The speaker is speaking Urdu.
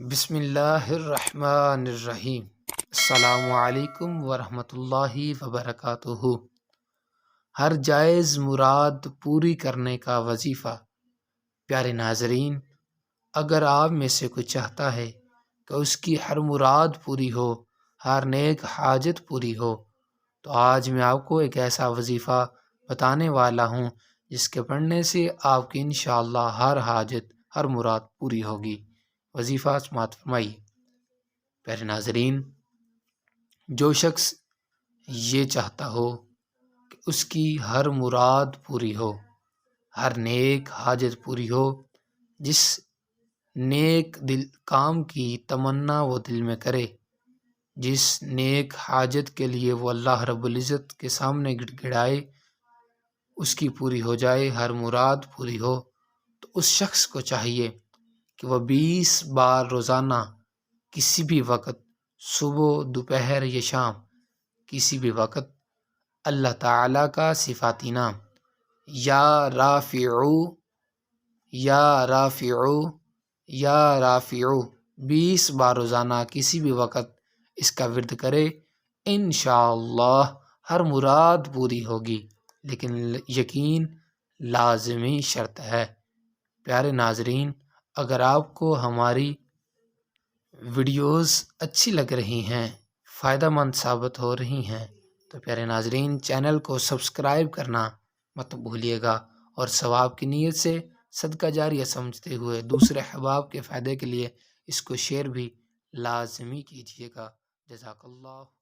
بسم اللہ الرحمن الرحیم۔ السلام علیکم ورحمۃ اللہ وبرکاتہ۔ ہر جائز مراد پوری کرنے کا وظیفہ۔ پیارے ناظرین، اگر آپ میں سے کوئی چاہتا ہے کہ اس کی ہر مراد پوری ہو، ہر نیک حاجت پوری ہو، تو آج میں آپ کو ایک ایسا وظیفہ بتانے والا ہوں جس کے پڑھنے سے آپ کی انشاءاللہ ہر حاجت، ہر مراد پوری ہوگی۔ وظیفہ سماعت فرمائیے۔ پیارے ناظرین، جو شخص یہ چاہتا ہو کہ اس کی ہر مراد پوری ہو، ہر نیک حاجت پوری ہو، جس نیک دل کام کی تمنا وہ دل میں کرے، جس نیک حاجت کے لیے وہ اللہ رب العزت کے سامنے گڑ گڑائے، اس کی پوری ہو جائے، ہر مراد پوری ہو، تو اس شخص کو چاہیے کہ وہ 20 بار روزانہ کسی بھی وقت، صبح، دوپہر یا شام، کسی بھی وقت اللہ تعالیٰ کا صفاتی نام یا رافعو یا رافعو یا رافعو 20 بار روزانہ کسی بھی وقت اس کا ورد کرے، انشاءاللہ ہر مراد پوری ہوگی، لیکن یقین لازمی شرط ہے۔ پیارے ناظرین، اگر آپ کو ہماری ویڈیوز اچھی لگ رہی ہیں، فائدہ مند ثابت ہو رہی ہیں، تو پیارے ناظرین چینل کو سبسکرائب کرنا مت بھولیے گا، اور ثواب کی نیت سے صدقہ جاریہ سمجھتے ہوئے دوسرے احباب کے فائدے کے لیے اس کو شیئر بھی لازمی کیجیے گا۔ جزاک اللہ۔